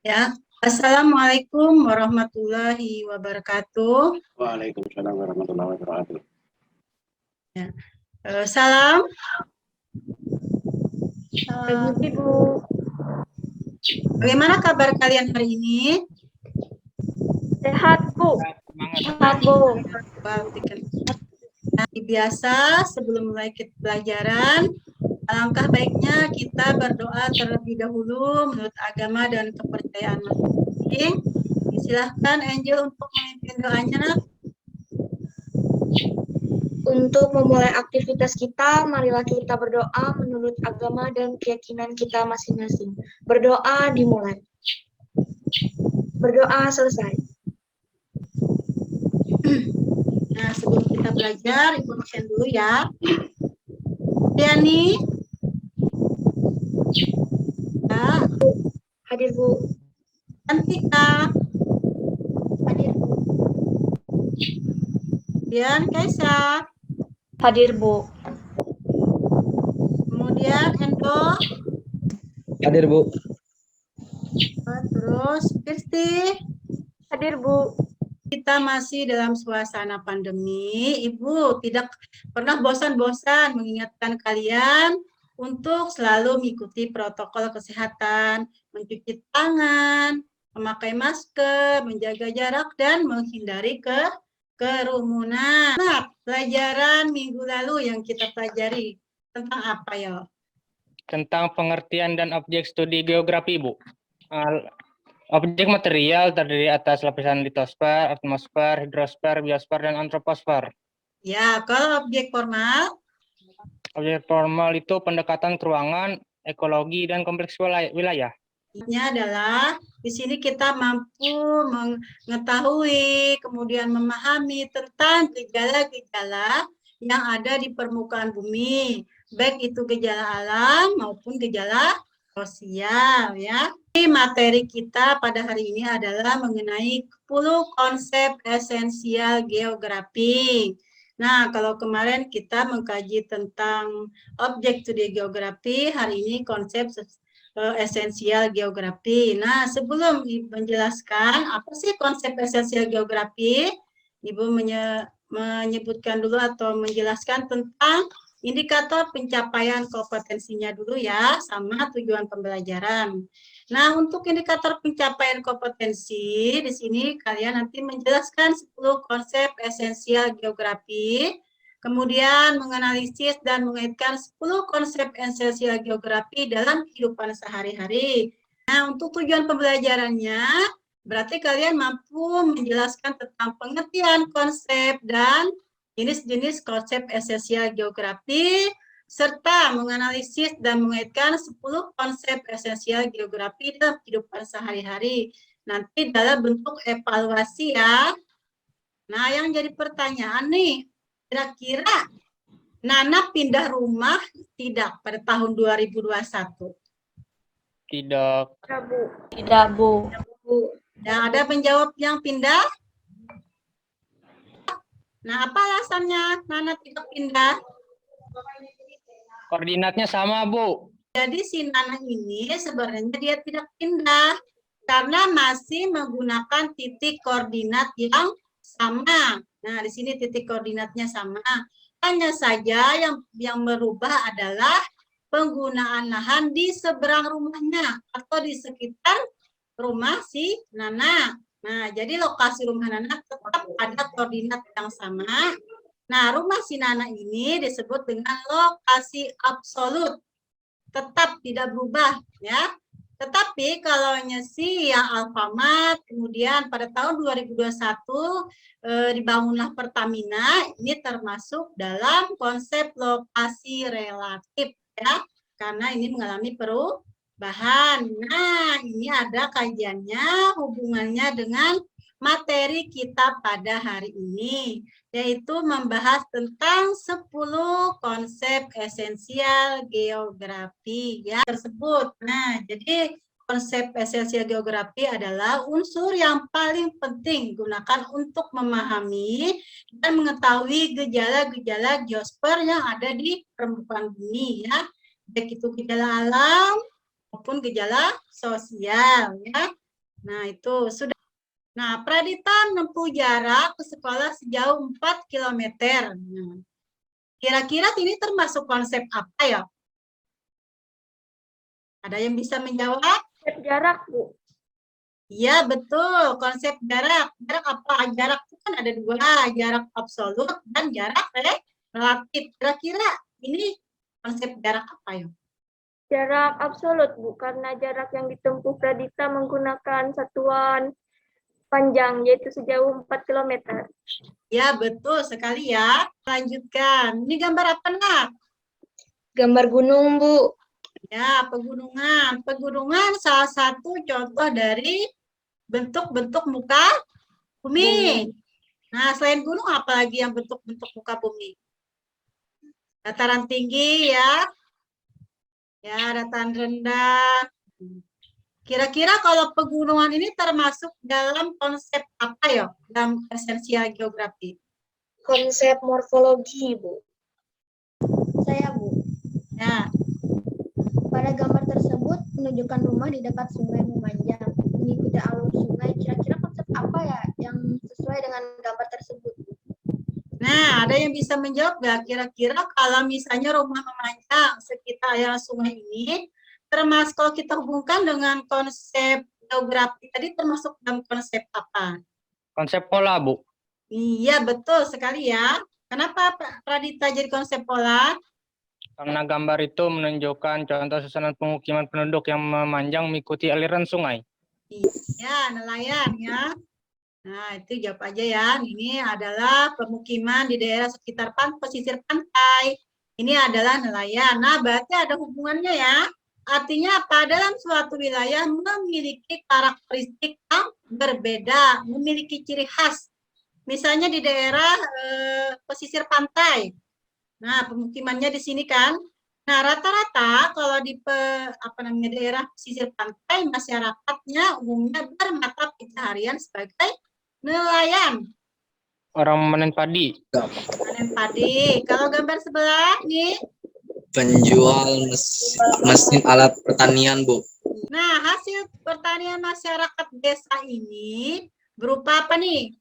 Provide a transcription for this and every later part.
Ya, Assalamualaikum warahmatullahi wabarakatuh. Waalaikumsalam warahmatullahi wabarakatuh. Ya. Salam. Pagi, Bu. Bagaimana kabar kalian hari ini? Sehat, Bu. Sehat, Bu. Seperti biasa, sebelum mulai pelajaran, alangkah baiknya kita berdoa terlebih dahulu menurut agama dan kepercayaan masing-masing. Silahkan Angel untuk memimpin doanya, Nak. Untuk memulai aktivitas kita, marilah kita berdoa menurut agama dan keyakinan kita masing-masing. Berdoa dimulai. Berdoa selesai. Nah, sebelum kita belajar, Ibu absen dulu ya. Yani. Ya. Hadir, Bu. Cantika. Hadir, Bu. Kemudian Kaisa. Hadir, Bu. Kemudian Endo. Hadir, Bu. Terus Kirsti. Hadir, Bu. Kita masih dalam suasana pandemi. Ibu tidak pernah bosan-bosan mengingatkan kalian untuk selalu mengikuti protokol kesehatan, mencuci tangan, memakai masker, menjaga jarak, dan menghindari kerumunan. Nah, pelajaran minggu lalu yang kita pelajari tentang apa ya? Tentang pengertian dan objek studi geografi, Bu. Objek material terdiri atas lapisan litosfer, atmosfer, hidrosfer, biosfer, dan antroposfer. Ya, kalau objek formal? Objek formal itu pendekatan ke ruangan, ekologi, dan kompleks wilayah. Ini adalah di sini kita mampu mengetahui, kemudian memahami tentang gejala-gejala yang ada di permukaan bumi, baik itu gejala alam maupun gejala sosial, ya. Materi kita pada hari ini adalah mengenai 10 konsep esensial geografi. Nah, kalau kemarin kita mengkaji tentang objek studi geografi, hari ini konsep esensial geografi. Nah, sebelum menjelaskan apa sih konsep esensial geografi, Ibu menyebutkan dulu atau menjelaskan tentang indikator pencapaian kompetensinya dulu ya, sama tujuan pembelajaran. Nah, untuk indikator pencapaian kompetensi, di sini kalian nanti menjelaskan 10 konsep esensial geografi, kemudian menganalisis dan mengaitkan 10 konsep esensial geografi dalam kehidupan sehari-hari. Nah, untuk tujuan pembelajarannya, berarti kalian mampu menjelaskan tentang pengertian konsep dan jenis-jenis konsep esensial geografi, serta menganalisis dan mengaitkan 10 konsep esensial geografi dalam kehidupan sehari-hari. Nanti dalam bentuk evaluasi ya. Nah, yang jadi pertanyaan nih, kira-kira Nana pindah rumah tidak pada tahun 2021? Tidak. Tidak, Bu. Tidak, Bu. Dan ada penjawab yang pindah? Nah, apa alasannya Nana tidak pindah? Koordinatnya sama, Bu. Jadi si Nana ini sebenarnya dia tidak pindah karena masih menggunakan titik koordinat yang sama. Nah, di sini titik koordinatnya sama. Hanya saja yang berubah adalah penggunaan lahan di seberang rumahnya atau di sekitar rumah si Nana. Nah, jadi lokasi rumah Nana tetap ada koordinat yang sama. Nah, rumah si Nana ini disebut dengan lokasi absolut. Tetap tidak berubah, ya. Tetapi kalau si yang Alfamart, kemudian pada tahun 2021 dibangunlah Pertamina, ini termasuk dalam konsep lokasi relatif, ya. Karena ini mengalami perubahan. Nah, ini ada kajiannya, hubungannya dengan materi kita pada hari ini, yaitu membahas tentang 10 konsep esensial geografi ya tersebut. Nah, jadi konsep esensial geografi adalah unsur yang paling penting digunakan untuk memahami dan mengetahui gejala-gejala geosfer yang ada di permukaan bumi ya, baik itu gejala alam maupun gejala sosial ya. Nah, itu sudah. Nah, Pradita menempuh jarak ke sekolah sejauh 4 km. Nah, kira-kira ini termasuk konsep apa ya? Ada yang bisa menjawab? Konsep jarak, Bu. Iya, betul. Konsep jarak. Jarak apa? Jarak itu kan ada dua. Jarak absolut dan jarak relatif. Kira-kira ini konsep jarak apa ya? Jarak absolut, Bu, karena jarak yang ditempuh Pradita menggunakan satuan panjang, yaitu sejauh 4 km. Ya, betul sekali ya. Lanjutkan. Ini gambar apa, Nak? Gambar gunung, Bu. Ya, pegunungan. Pegunungan salah satu contoh dari bentuk-bentuk muka bumi. Nah, selain gunung, apa lagi yang bentuk-bentuk muka bumi? Dataran tinggi ya. Ya, dataran rendah. Kira-kira kalau pegunungan ini termasuk dalam konsep apa ya? Dalam esensial geografi. Konsep morfologi, Bu. Saya, Bu. Ya, Pada gambar tersebut menunjukkan rumah di dekat sungai memanjang, mengikuti alur sungai. Kira-kira konsep apa ya yang sesuai dengan gambar tersebut? nah, ada yang bisa menjawab nggak? Kira-kira kalau misalnya rumah memanjang sekitar aliran sungai ini, termasuk kalau kita hubungkan dengan konsep geografi tadi termasuk dalam konsep apa? Konsep pola, Bu. Iya, betul sekali ya. Kenapa Pradita jadi konsep pola? Karena gambar itu menunjukkan contoh susunan pemukiman penduduk yang memanjang mengikuti aliran sungai. Ya, nelayan ya. Nah, itu jawab aja ya. Ini adalah pemukiman di daerah sekitar pesisir pantai. Ini adalah nelayan. Nah, berarti ada hubungannya ya. Artinya apa? Dalam suatu wilayah memiliki karakteristik yang berbeda, memiliki ciri khas. Misalnya di daerah pesisir pantai. Nah, pemukimannya di sini kan. Nah, rata-rata kalau di daerah pesisir pantai, masyarakatnya umumnya bermata pencaharian sebagai nelayan. Orang memanen padi. Panen padi. Kalau gambar sebelah nih, Penjual mesin alat pertanian, Bu. nah hasil pertanian masyarakat desa ini berupa apa nih?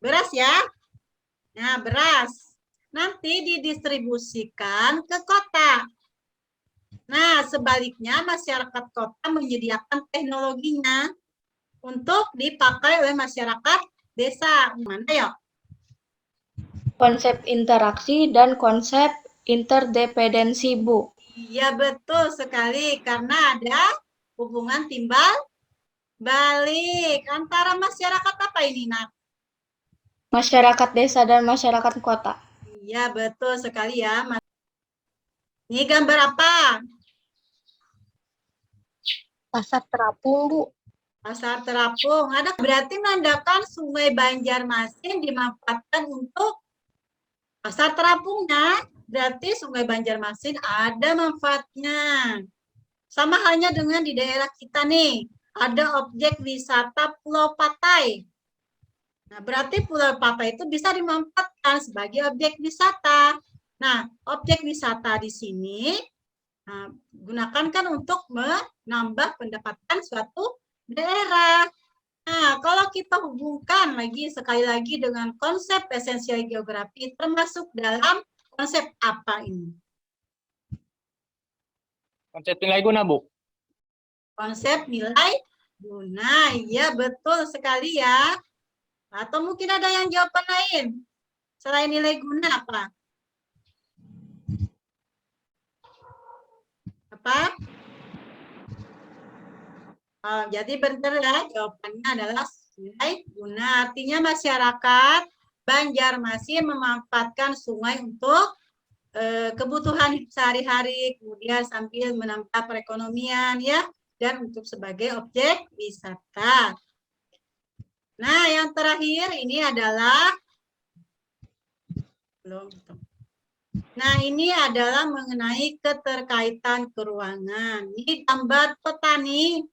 Beras ya. Nah, beras. Nanti didistribusikan ke kota. Nah, sebaliknya masyarakat kota menyediakan teknologinya untuk dipakai oleh masyarakat desa. Mana ya? Konsep interaksi dan konsep interdependensi, Bu. Iya, betul sekali. Karena ada hubungan timbal balik antara masyarakat apa ini, Nak? Masyarakat desa dan masyarakat kota. Iya, betul sekali ya. Ini gambar apa? Pasar terapung, Bu. Pasar terapung. Ada berarti menandakan Sungai Banjarmasin dimanfaatkan untuk pasar terapungnya. Berarti Sungai Banjarmasin ada manfaatnya. Sama halnya dengan di daerah kita nih. Ada objek wisata Pulau Patai. Nah, berarti Pulau Patai itu bisa dimanfaatkan sebagai objek wisata. Nah, objek wisata di sini gunakan kan untuk menambah pendapatan suatu daerah. Nah, kalau kita hubungkan sekali lagi dengan konsep esensial geografi, termasuk dalam konsep apa ini? Konsep nilai guna, Bu. Konsep nilai guna. Iya, betul sekali ya. Atau mungkin ada yang jawaban lain? Selain nilai guna apa? Apa? Jadi benar ya, jawabannya adalah nilai guna. Artinya masyarakat Banjarmasin memanfaatkan sungai untuk kebutuhan sehari-hari, kemudian sambil menambah perekonomian ya, dan untuk sebagai objek wisata. Nah, yang terakhir ini adalah ini adalah mengenai keterkaitan keuangan. Ini gambar petani.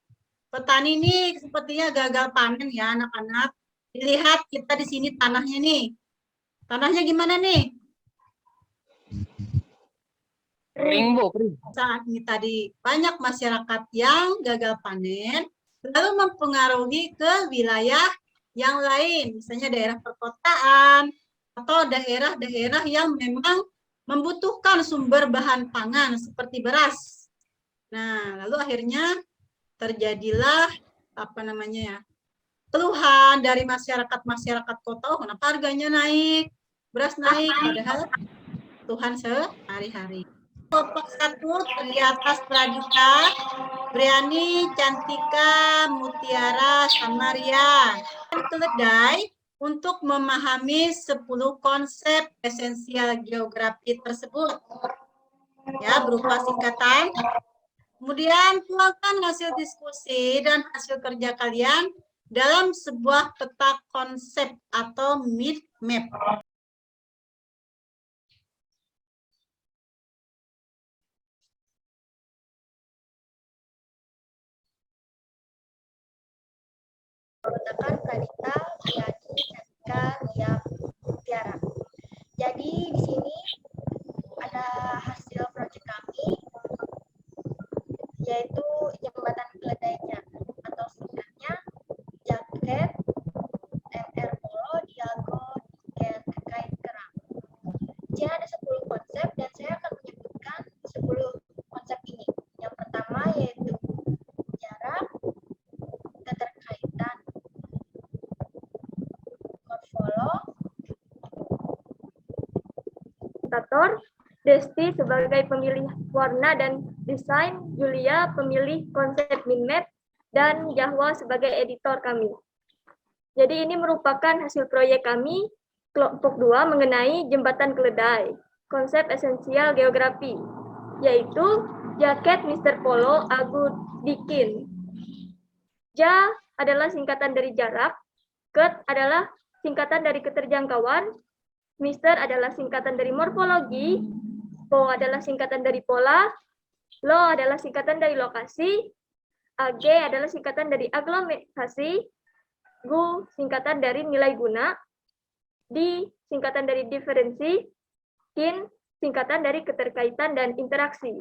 Petani ini sepertinya gagal panen ya, anak-anak. Dilihat kita di sini tanahnya nih. Tanahnya gimana nih? Kering, Bu. Kering. Saat ini tadi banyak masyarakat yang gagal panen, lalu mempengaruhi ke wilayah yang lain, misalnya daerah perkotaan atau daerah-daerah yang memang membutuhkan sumber bahan pangan seperti beras. Nah, lalu akhirnya terjadilah keluhan dari masyarakat kota, oh kenapa harganya naik, beras naik, padahal Tuhan sehari-hari. Kelompok 1 terdiri atas Pradita, Briani, Cantika, Mutiara, Samaria. Keledai untuk memahami 10 konsep esensial geografi tersebut. Ya, berupa singkatan. Kemudian tuangkan hasil diskusi dan hasil kerja kalian dalam sebuah peta konsep atau mind map. Menggunakan Pradita, Briani, Cantika, Lia, Mutiara. Jadi di sini ada hasil proyek kami, yaitu jembatan keledainya atau singkatnya Jaket MR Polo Diago Kait Kerang. Jadi ada 10 konsep dan saya akan menyebutkan 10 konsep ini. Yang pertama yaitu jarak, keterkaitan, morfolog, Tator, Desti sebagai pemilih warna dan desain, Julia pemilih konsep minmap, dan Jahwa sebagai editor kami. Jadi ini merupakan hasil proyek kami, kelompok 2 mengenai jembatan keledai, konsep esensial geografi, yaitu jaket Mr. Polo Agu Dikin. Ja adalah singkatan dari jarak, Ket adalah singkatan dari keterjangkauan, Mister adalah singkatan dari morfologi, Po adalah singkatan dari pola, Lo adalah singkatan dari lokasi, AG adalah singkatan dari aglomerasi, Gu singkatan dari nilai guna, Di singkatan dari diferensi, Kin singkatan dari keterkaitan dan interaksi.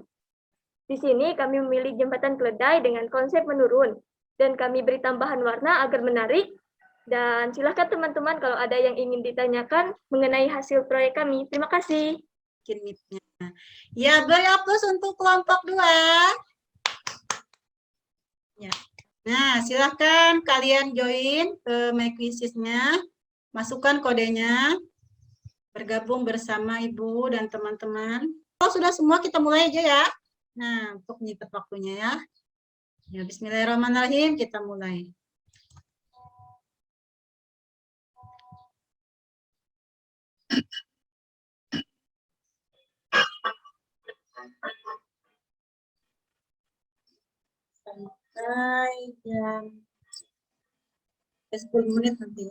Di sini kami memilih jembatan keledai dengan konsep menurun, dan kami beri tambahan warna agar menarik. Dan silakan teman-teman kalau ada yang ingin ditanyakan mengenai hasil proyek kami. Terima kasih. Ya, beri aplaus untuk kelompok 2. Ya. Nah, silahkan kalian join ke MyQuiziznya, masukkan kodenya, bergabung bersama Ibu dan teman-teman. Oh, sudah semua, kita mulai aja ya. Nah, untuk nyitet waktunya ya. Ya, bismillahirrahmanirrahim, kita mulai. Sampai jam 10 menit nanti.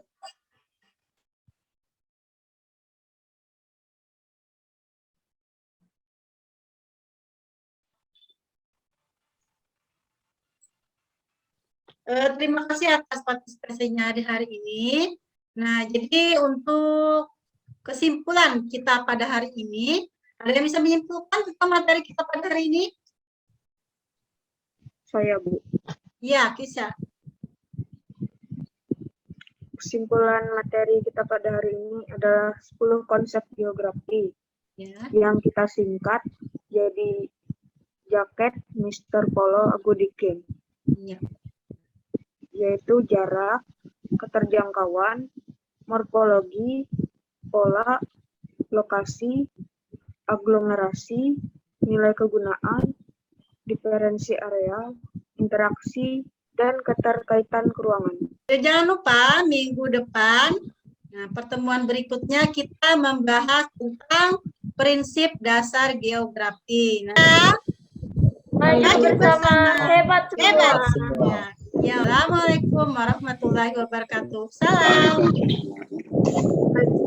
Terima kasih atas partisipasinya di hari ini. Nah, jadi untuk kesimpulan kita pada hari ini, ada yang bisa menyimpulkan tentang materi kita pada hari ini? Saya, Bu. Ya, Kisah. Kesimpulan materi kita pada hari ini adalah 10 konsep geografi Ya. yang kita singkat jadi jaket Mr. Polo Agu Dikin, Ya. yaitu jarak, keterjangkauan, morfologi, pola, lokasi, aglomerasi, nilai kegunaan, diferensi areal, interaksi, dan keterkaitan keruangan. Jangan lupa minggu depan, nah, pertemuan berikutnya kita membahas tentang prinsip dasar geografi. Nah, Maju bersama, hebat semua. hebat semua. Ya, Assalamualaikum warahmatullahi wabarakatuh. Salam. Maju.